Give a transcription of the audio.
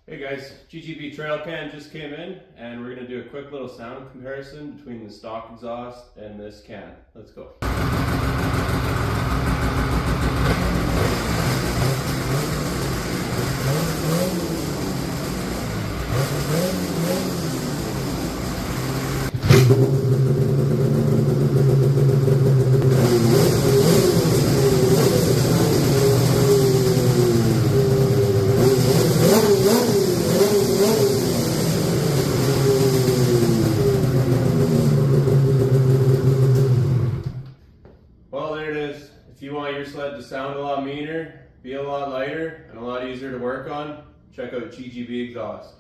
Hey guys, GGB Trail Cam just came in and we're going to do a quick little sound comparison between the stock exhaust and this can. Let's go. Well, there it is. If you want your sled to sound a lot meaner, be a lot lighter, and a lot easier to work on, check out GGB Exhaust.